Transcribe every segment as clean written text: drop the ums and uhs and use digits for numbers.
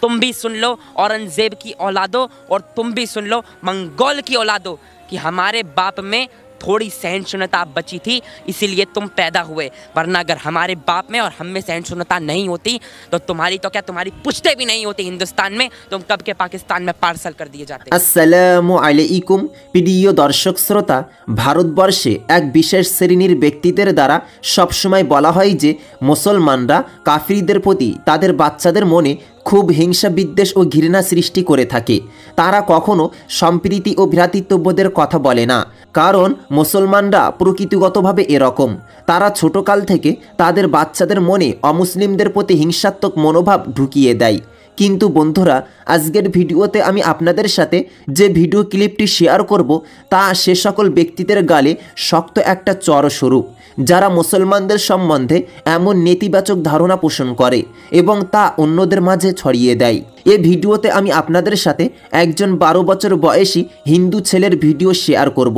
तुम भी सुन लो औरंगजेब की औलादो, और तुम भी सुन लो मंगोल की औलादो, कि हमारे बाप में थोड़ी सहनशीलता बची थी इसीलिए तुम पैदा हुए, वरना अगर हमारे बाप में और हम में सहनशीलता नहीं होती तो तुम्हारी तो क्या, तुम्हारी पुश्ते भी नहीं होती हिंदुस्तान में, तुम कब के पाकिस्तान में पार्सल कर दिए जाते। আসসালামু আলাইকুম প্রিয় দর্শক শ্রোতা, ভারতবর্ষে এক বিশেষ শ্রেণীর ব্যক্তিদের দ্বারা সবসময় বলা হয় যে মুসলমানরা কাফিরদের প্রতি তাদের বাচ্চাদের মনে খুব হিংসা বিদ্বেষ ও ঘৃণা সৃষ্টি করে থাকে। তারা কখনো সম্প্রীতি ও ভ্রাতৃত্ববোধের কথা বলে না, কারণ মুসলমানরা প্রকৃতিগতভাবে এরকম। তারা ছোটকাল থেকে তাদের বাচ্চাদের মনে অমুসলিমদের প্রতি হিংসাত্মক মনোভাব ঢুকিয়ে দেয়। কিন্তু বন্ধুরা, আজকের ভিডিওতে আমি আপনাদের সাথে যে ভিডিও ক্লিপটি শেয়ার করব তা সে সকল ব্যক্তিদের গালে শক্ত একটা চড়স্বরূপ, যারা মুসলমানদের সম্বন্ধে এমন নেতিবাচক ধারণা পোষণ করে এবং তা অন্যদের মাঝে ছড়িয়ে দেয়। এই ভিডিওতে আমি আপনাদের সাথে একজন 12 বছর বয়সী হিন্দু ছেলের ভিডিও শেয়ার করব,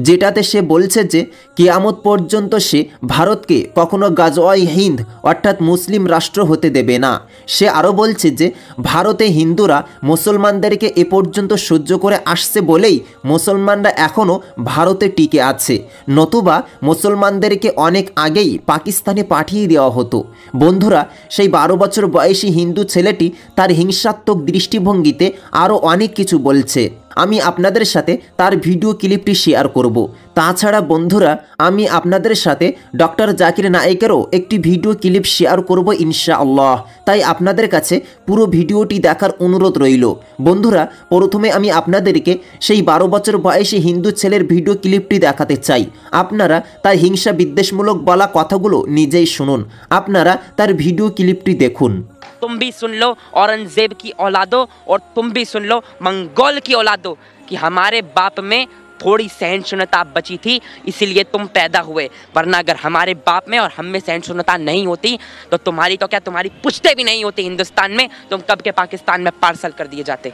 যেটাতে সে বলছে যে কিয়ামত পর্যন্ত সে ভারতকে কখনো গাজওয়াই হিন্দ অর্থাৎ মুসলিম রাষ্ট্র হতে দেবে না। সে আরও বলছে যে ভারতে হিন্দুরা মুসলমানদেরকে এ পর্যন্ত সহ্য করে আসছে বলেই মুসলমানরা এখনও ভারতে টিকে আছে, নতুবা মুসলমানদেরকে অনেক আগেই পাকিস্তানে পাঠিয়ে দেওয়া হতো। বন্ধুরা, সেই 12 বছর বয়সী হিন্দু ছেলেটি তার হিংসাত্মক দৃষ্টিভঙ্গিতে আরও অনেক কিছু বলছে। আমি আপনাদের সাথে তার ভিডিও ক্লিপটি শেয়ার করব। তাছাড়া বন্ধুরা, আমি আপনাদের সাথে ডক্টর জাকির নায়েকেরও একটি ভিডিও ক্লিপ শেয়ার করব ইনশাআল্লাহ। তাই আপনাদের কাছে পুরো ভিডিওটি দেখার অনুরোধ রইল। বন্ধুরা, প্রথমে আমি আপনাদেরকে সেই 12 বছর বয়সী হিন্দু ছেলের ভিডিও ক্লিপটি দেখাতে চাই। আপনারা তার হিংসা বিদ্বেষমূলক বলা কথাগুলো নিজেই শুনুন। আপনারা তার ভিডিও ক্লিপটি দেখুন। तुम भी सुन लो औरंगजेब की औलादो, और तुम भी सुन लो मंगोल की औलादो, कि हमारे बाप में थोड़ी सहनशीलता बची थी इसीलिए तुम पैदा हुए, वरना अगर हमारे बाप में और हम में सहनशीलता नहीं होती तो तुम्हारी तो क्या, तुम्हारी पुश्ते भी नहीं होती हिंदुस्तान में, तुम कब के पाकिस्तान में पार्सल कर दिए जाते।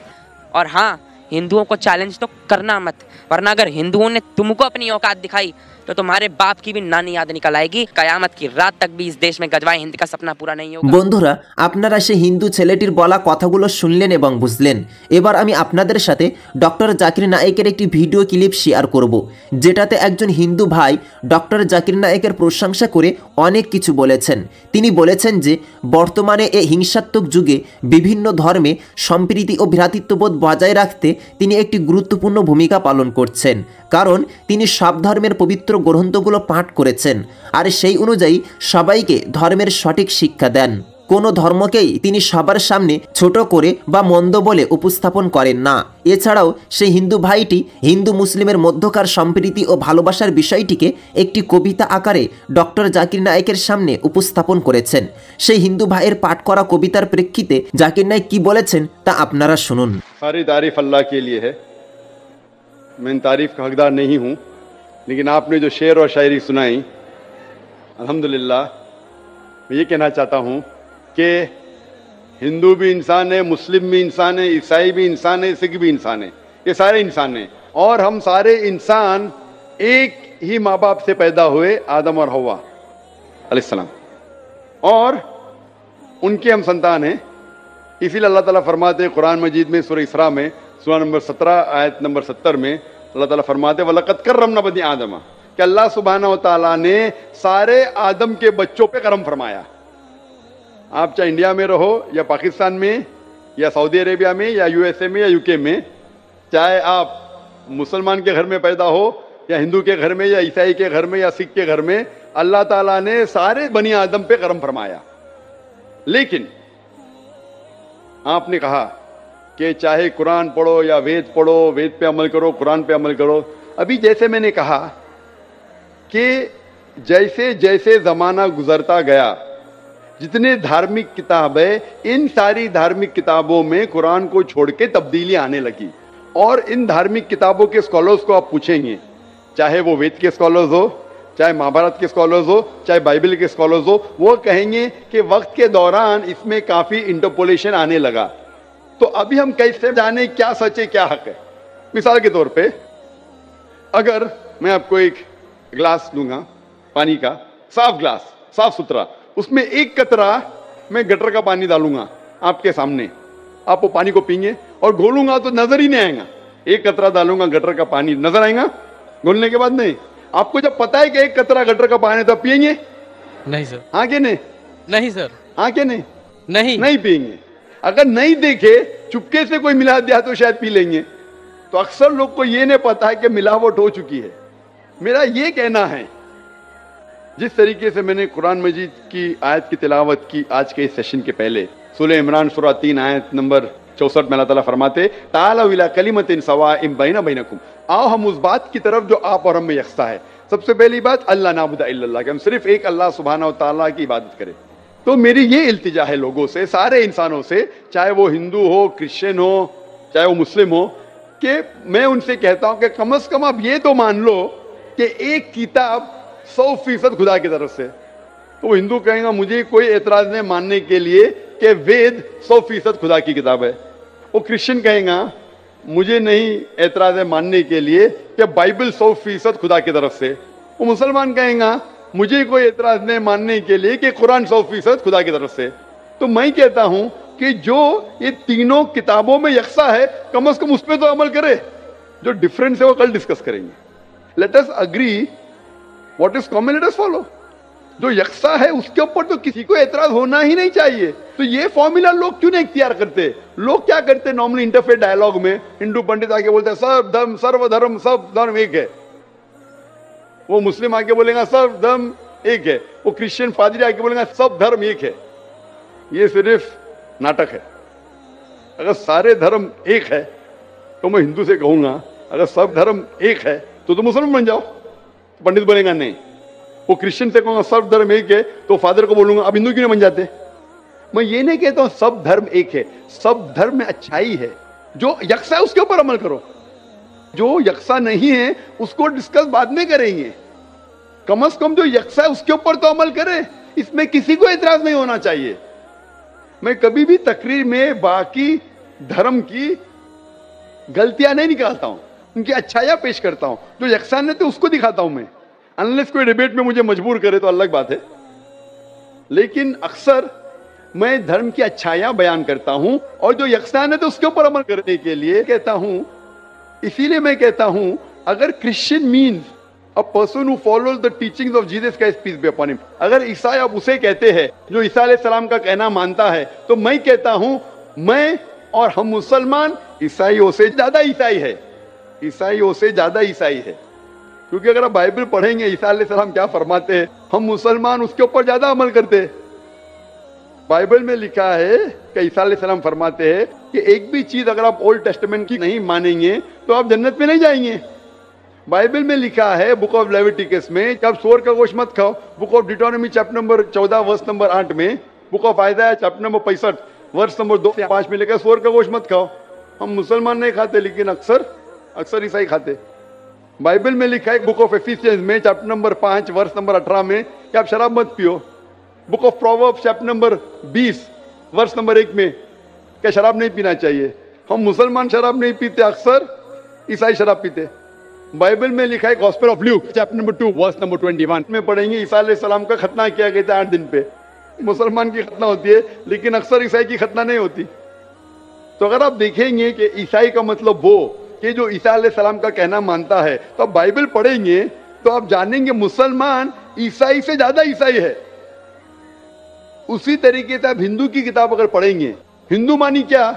और हाँ, हिंदुओं को चैलेंज तो करना मत, वरना अगर हिंदुओं ने तुमको अपनी औकात दिखाई तो तुम्हारे बाप की भी नानी याद निकल आएगी। कयामत की रात तक भी इस देश में गजवाए हिंद का सपना पूरा नहीं होगा। বন্ধুরা, আপনারা সেই হিন্দু ছেলেটির বলা কথাগুলো শুনলেন এবং বুঝলেন। এবার আমি আপনাদের সাথে ডক্টর জাকির নায়েকের একটি ভিডিও ক্লিপ শেয়ার করব, যেটাতে একজন হিন্দু ভাই ডক্টর জাকির নায়েকের প্রশংসা করে অনেক কিছু বলেছেন। তিনি বলেছেন যে বর্তমানে এই হিংসাত্মক যুগে বিভিন্ন ধর্মে সম্প্রীতি ও ভ্রাতৃত্ববোধ বজায় রাখতে তিনি একটি গুরুত্বপূর্ণ ভূমিকা পালন করছেন, কারণ তিনি সব ধর্মের পবিত্র গ্রন্থগুলো পাঠ করেছেন আর সেই অনুযায়ী সবাইকে ধর্মের সঠিক শিক্ষা দেন। কোনো ধর্মকেই তিনি সবার সামনে ছোট করে বা মন্দ বলে উপস্থাপন করেন না। এছাড়াও সেই হিন্দু ভাইটি হিন্দু মুসলিমের মধ্যকার সম্প্রীতি ও ভালোবাসার বিষয়টিকে একটি কবিতা আকারে ডক্টর জাকির নায়েকের সামনে উপস্থাপন করেছেন। সেই হিন্দু ভাইয়ের পাঠ করা কবিতার প্রেক্ষিতে জাকির নায়েক কি বলেছেন তা আপনারা শুনুন। सारी तारीफ अल्लाह के लिए है, मैं इन तारीफ का हकदार नहीं हूँ, लेकिन आपने जो शेर और शायरी सुनाई अल्हम्दुलिल्लाह, मैं ये कहना चाहता हूँ कि हिंदू भी इंसान है, मुस्लिम भी इंसान है, ईसाई भी इंसान है, सिख भी इंसान है, ये सारे इंसान हैं और हम सारे इंसान एक ही माँ बाप से पैदा हुए, आदम और हव्वा अलैहिस्सलाम, और उनके हम संतान हैं। इसीलिए अल्लाह ताला फरमाते हैं कुरान मजीद में सूरह इसरा में सूरा नंबर 17 आयत नंबर 70 में अल्लाह ताला फरमाते हैं वलक़द कर्रमना बनी आदम, कि अल्लाह सुब्हानहू व तआला ने सारे आदम के बच्चों पे करम फरमाया। आप चाहे इंडिया में रहो या पाकिस्तान में या सऊदी अरेबिया में या यूएसए में या यूके में, चाहे आप मुसलमान के घर में पैदा हो या हिंदू के घर में या ईसाई के घर में या सिख के घर में, अल्लाह ताला ने सारे बनी आदम पे करम फरमाया। लेकिन आपने कहा कि चाहे कुरान पढ़ो या वेद पढ़ो, वेद पे अमल करो, कुरान पे अमल करो। अभी जैसे मैंने कहा कि जैसे जैसे ज़माना गुजरता गया, जितने धार्मिक किताब है, इन सारी धार्मिक किताबों में कुरान को छोड़ के तब्दीली आने लगी। और इन धार्मिक किताबों के स्कॉलर्स को आप पूछेंगे, चाहे वो वेद के स्कॉलर्स हो, चाहे महाभारत के स्कॉलर्स हो, चाहे बाइबल के स्कॉलर्स हो, वो कहेंगे कि वक्त के दौरान इसमें काफ़ी इंटरपोलेशन आने लगा। तो अभी हम कैसे जाने क्या सच है क्या हक है। मिसाल के तौर पे अगर मैं आपको एक ग्लास दूंगा पानी का, साफ ग्लास, साफ सुथरा, उसमें एक कतरा मैं गटर का पानी डालूंगा आपके सामने, आप वो पानी को पीएंगे, और घोलूंगा तो नजर ही नहीं आएगा। एक कतरा डालूंगा गटर का पानी, नजर आएगा घोलने के बाद? नहीं। आपको जब पता है कि एक कतरा गटर का पानी, तो पिएंगे? नहीं सर। हाँ कि नहीं? नहीं सर। हाँ कि नहीं? नहीं पिएंगे। अगर नहीं देखे, चुपके से कोई मिला दिया तो शायद पी लेंगे। तो अक्सर लोग को ये नहीं पता है कि मिलावट हो चुकी है। मेरा ये कहना है, जिस तरीके से मैंने कुरान मजीद की आयत की तिलावत की आज के इस सेशन के पहले, सूरह इमरान सूरह 3 आयत नंबर 64 में अल्लाह ताला फरमाते, ताअलू इला कलिमतिन सवाइम बैना बैनकुम, आओ हम उस बात की तरफ जो आप और हम में यकसा है। सबसे पहली बात, अल्लाह नाबुदा इल्लल्लाह, कि हम सिर्फ एक अल्लाह सुब्हानहू व तआला की इबादत करें। तो मेरी ये इल्तिजा है लोगों से, सारे इंसानों से, चाहे वो हिंदू हो, क्रिश्चियन हो, चाहे वो मुस्लिम हो, कि मैं उनसे कहता हूं कि कम से कम आप ये तो मान लो कि एक किताब 100% खुदा की तरफ से। तो वो हिंदू कहेगा मुझे कोई एतराज नहीं मानने के लिए कि वेद 100% खुदा की किताब है। वो क्रिश्चियन कहेगा मुझे नहीं एतराज है मानने के लिए कि बाइबल 100% खुदा की तरफ से। वो मुसलमान कहेगा मुझे कोई एतराज नहीं मानने के लिए कि कुरान 100% खुदा की तरफ से। तो मैं कहता हूं कि जो ये तीनों किताबों में यकसा है, कम से कम उस पर तो अमल करे। जो डिफरेंस है वो कल डिस्कस करेंगे। Let us agree what is common, let us follow. जो यकसा है उसके ऊपर तो किसी को एतराज होना ही नहीं चाहिए। तो ये फॉर्मूला लोग क्यों नहीं इख्तियार करते? लोग क्या करते, नॉर्मली इंटरफेथ डायलॉग में हिंदू पंडित आके बोलते हैं सर्वधर्म सब धर्म एक है। वो मुस्लिम आके बोलेगा सब धर्म एक है। वो क्रिश्चियन पादरी आके बोलेगा सब धर्म एक है। ये सिर्फ नाटक है। अगर सारे धर्म एक है तो मैं हिंदू से कहूंगा अगर सब धर्म एक है तो मुसलमान बन जाओ। पंडित बोलेगा नहीं। वो क्रिश्चियन से कहूंगा सब धर्म एक है तो फादर को बोलूंगा अब हिंदू क्यों नहीं बन जाते? मैं ये नहीं कहता हूं सब धर्म एक है, सब धर्म में अच्छाई है। जो यकसा है उसके ऊपर अमल करो, जो यकसा नहीं है उसको डिस्कस बाद में करेंगे। कम से कम जो यकसा है उसके ऊपर तो अमल करें। इसमें किसी को एतराज नहीं होना चाहिए। मैं कभी भी तकरीर में बाकी धर्म की गलतियां नहीं निकालता हूं, उनकी अच्छाइयां पेश करता हूं। जो यकसानियत है उसको दिखाता हूं मैं। अनलेस कोई डिबेट में मुझे मजबूर करे तो अलग बात है, लेकिन अक्सर मैं धर्म की अच्छाइयां बयान करता हूं और जो यकसानियत है उसके ऊपर अमल करने के लिए कहता हूं। इसीलिए मैं कहता हूं अगर Christian means a person who follows the teachings of Jesus Christ peace be upon him, अगर ईसाई आप उसे कहते हैं जो ईसा अलैहिस्सलाम का कहना मानता है, तो मैं कहता हूं मैं और हम मुसलमान ईसाइयों से ज्यादा ईसाई है। ईसाइयों से ज्यादा ईसाई है, क्योंकि अगर आप बाइबल पढ़ेंगे ईसा अलैहिस्सलाम क्या फरमाते हैं, हम मुसलमान उसके ऊपर ज्यादा अमल करते हैं। बाइबल में लिखा है कि ईसा अलैहिस्सलाम फरमाते हैं कि एक भी चीज अगर आप ओल्ड टेस्टामेंट की नहीं मानेंगे तो आप जन्नत में नहीं जाएंगे। बाइबल में लिखा है बुक ऑफ लेविटिकस में कि आप सूअर का गोश्त मत खाओ। Book of Deuteronomy chapter number 14 verse number 8 में, book of Isaiah chapter number 65 verse number 2 से 5 में लिखा है सूअर का गोश्त मत खाओ। हम मुसलमान नहीं खाते, लेकिन अक्सर ईसाई खाते। बाइबल में लिखा है बुक ऑफ एफिसियंस में चैप्टर नंबर 5 वर्स नंबर 18 में कि आप शराब मत पियो। Book of Proverbs chapter number 20 verse number 1 में क्या शराब नहीं पीना चाहिए। हम मुसलमान शराब नहीं पीते, अक्सर ईसाई शराब पीते। बाइबल में लिखा है gospel of Luke chapter number 2 verse number 21 में पढ़ेंगे ईसा अलैहिस्सलाम का खतना किया गया था 8 दिन पे। मुसलमान की खतना होती है, लेकिन अक्सर ईसाई की खतना नहीं होती। तो अगर आप देखेंगे कि ईसाई का मतलब वो कि जो ईसा अलैहिस्सलाम का कहना मानता है, तो आप बाइबल पढ़ेंगे तो आप जानेंगे मुसलमान ईसाई से ज्यादा ईसाई है। उसी तरीके से आप हिंदू की किताब अगर पढ़ेंगे, हिंदू मानी क्या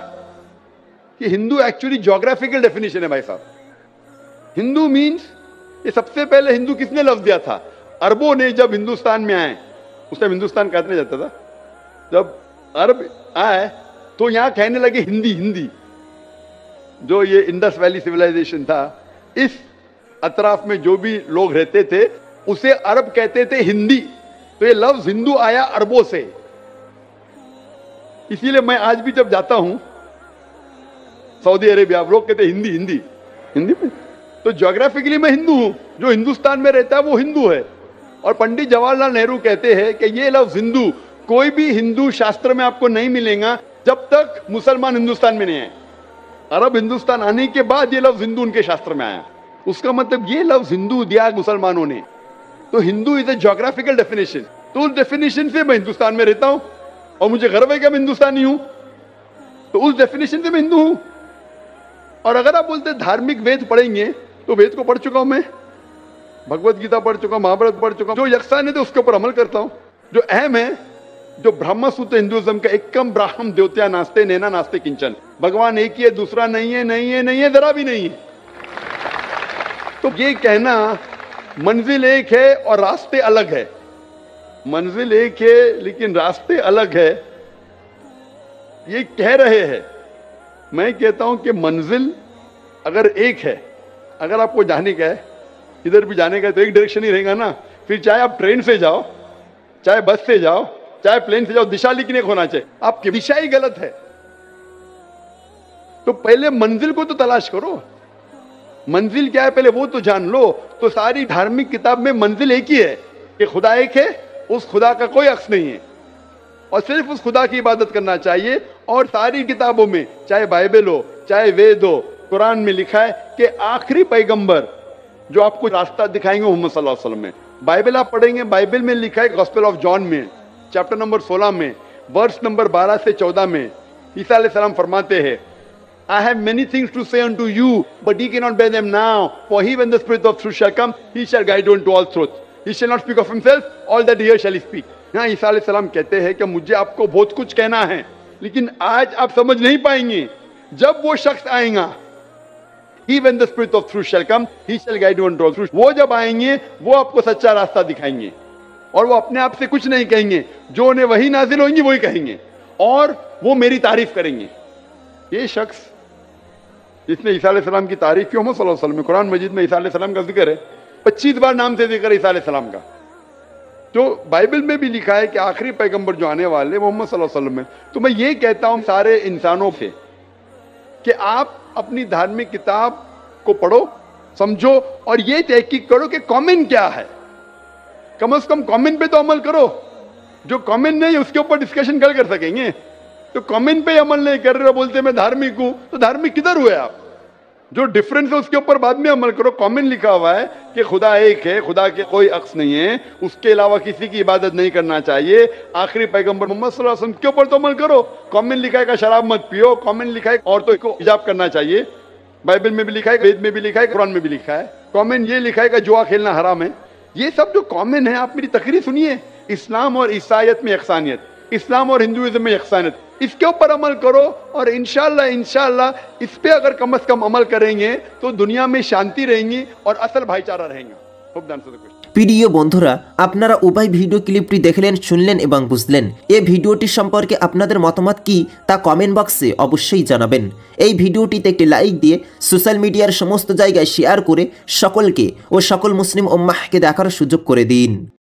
कि हिंदू एक्चुअली ज्योग्राफिकल डेफिनेशन है भाई साहब। हिंदू मीन्स, ये सबसे पहले हिंदू किसने लफ्ज दिया था? अरबों ने जब हिंदुस्तान में आए, उस टाइम हिंदुस्तान कहने जाता था, जब अरब आए तो यहां कहने लगे हिंदी। जो ये इंडस वैली सिविलाइजेशन था, इस अतराफ में जो भी लोग रहते थे उसे अरब कहते थे हिंदी। तो ये लफ्ज हिंदू आया अरबों से। इसीलिए मैं आज भी जब जाता हूं सऊदी अरेबिया, लोग कहते हिंदी में। तो ज्योग्राफिकली मैं हिंदू हूं, जो हिंदुस्तान में रहता है वो हिंदू है। और पंडित जवाहरलाल नेहरू कहते हैं कि ये लफ्ज हिंदू कोई भी हिंदू शास्त्र में आपको नहीं मिलेगा जब तक मुसलमान हिंदुस्तान में नहीं आए। अरब हिंदुस्तान आने के बाद ये लफ्ज हिंदू उनके शास्त्र में आया। उसका मतलब ये लफ्ज हिंदू दिया मुसलमानों ने। तो Hindu is a geographical definition. तो उस डेफिनेशन से मैं हिंदुस्तान में रहता हूं और मुझे गर्व है कि मैं हिंदुस्तानी हूं। तो उस डेफिनेशन से मैं हिंदू हूं। और अगर आप बोलते धार्मिक वेद पढ़ेंगे तो वेद को पढ़ चुका हूं मैं, भगवत गीता पढ़ चुका हूं, महाभारत पढ़ चुका हूं। जो यक्षान है उसके ऊपर अमल करता हूं। जो अहम है, जो ब्रह्म सूत्र हिंदुइज्म का एकम ब्राह्म द्योत्या नास्ते नैना नास्ते किंचन, भगवान एक ही है, दूसरा नहीं है, नहीं है, नहीं है, जरा भी नहीं है। तो ये कहना मंजिल एक है और रास्ते अलग है, मंजिल एक है लेकिन रास्ते अलग है, ये कह रहे हैं। मैं कहता हूं कि मंजिल अगर एक है, अगर आपको जाने का है, इधर भी जाने का है, तो एक डायरेक्शन ही रहेगा ना। फिर चाहे आप ट्रेन से जाओ, चाहे बस से जाओ, चाहे प्लेन से जाओ, दिशा लेकिन एक होना चाहिए। आपकी दिशा ही गलत है तो पहले मंजिल को तो तलाश करो। मंजिल क्या है पहले वो तो जान लो। तो सारी धार्मिक किताब में मंजिल एक ही है कि खुदा एक है, उस खुदा का कोई अक्स नहीं है और सिर्फ उस खुदा की इबादत करना चाहिए। और सारी किताबों में, चाहे बाइबल हो, चाहे वेद हो, कुरान में लिखा है कि आखिरी पैगंबर जो आपको रास्ता दिखाएंगे मोहम्मद सल्लल्लाहु अलैहि वसल्लम में। बाइबल आप पढ़ेंगे, बाइबल में लिखा है गॉस्पेल ऑफ जॉन में चैप्टर नंबर 16 में वर्स नंबर 12 से 14 में ईसा अलैहिस्सलाम फरमाते हैं, I have many things to say unto you, but ye cannot bear them now. For he, when the Spirit of truth shall come, he shall guide you into all truth. He shall not speak of himself, all that he hears shall he speak. यहाँ ईसा अलैहिस्सलाम कहते हैं कि मुझे आपको बहुत कुछ कहना है, लेकिन आज आप समझ नहीं पाएंगे। जब वो शख्स आएगा, he when the Spirit of truth shall come, he shall guide you into all truth. वो जब आएंगे, वो आपको सच्चा रास्ता दिखाएंगे और वो अपने आप से कुछ नहीं कहेंगे, जो उन्हें वही नाजिल होंगी वही कहेंगे और वो मेरी तारीफ करेंगे। ये शख्स जिसने ईसा अलैहिस्सलाम की तारीफ की, मोहम्मद सल्लल्लाहु अलैहि वसल्लम में कुरान मजीद में ईसा अलैहिस्सलाम का जिक्र है, 25 बार नाम से जिक्र है ईसा अलैहिस्सलाम का। तो बाइबल में भी लिखा है कि आखिरी पैगंबर जो आने वाले मोहम्मद सल्लल्लाहु अलैहि वसल्लम है। तो मैं ये कहता हूं सारे इंसानों से कि आप अपनी धार्मिक किताब को पढ़ो, समझो और ये तहकीक करो कि कॉमन क्या है। कम से कम कॉमन पे तो अमल करो। जो कॉमन नहीं उसके ऊपर डिस्कशन कर सकेंगे। तो कॉमन पे अमल नहीं कर रहे हो, बोलते मैं धार्मिक हूं, तो धार्मिक किधर हुए आप? जो डिफरेंस है उसके ऊपर बाद में अमल करो। कॉमन लिखा हुआ है कि खुदा एक है, खुदा के कोई अक्स नहीं है, उसके अलावा किसी की इबादत नहीं करना चाहिए। आखिरी पैगंबर मोहम्मद सल्लल्लाहु अलैहि वसल्लम के ऊपर तो अमल करो। कॉमन लिखा है कि शराब मत पियो, कॉमन लिखा है औरतों को हिजाब करना चाहिए, बाइबल में भी लिखा है, वेद में भी लिखा है, कुरान में भी लिखा है। कॉमन ये लिखा है कि जुआ खेलना हराम है। ये सब जो कॉमन है, आप मेरी तकरीर सुनिए। इस्लाम और ईसाईयत में यकसानियत, इस्लाम और हिंदुइज्म में यकसानियत, इसके ऊपर अमल करो और इंशाअल्लाह इस पे अगर कम से कम अमल करेंगे तो दुनिया में शांति रहेंगी और असल भाईचारा रहेगा। Hope that answers the question. প্রিয় বন্ধুরা, আপনারা উভয় ভিডিও ক্লিপটি দেখলেন, শুনলেন এবং বুঝলেন। এই ভিডিওটি সম্পর্কে আপনাদের মতামত কি তা কমেন্ট বক্সে অবশ্যই জানাবেন। এই ভিডিওটিতে একটি লাইক দিয়ে সোশ্যাল মিডিয়ার সমস্ত জায়গায় শেয়ার করে সকলকে ও সকল মুসলিম উম্মাহকে দেখার সুযোগ করে দিন।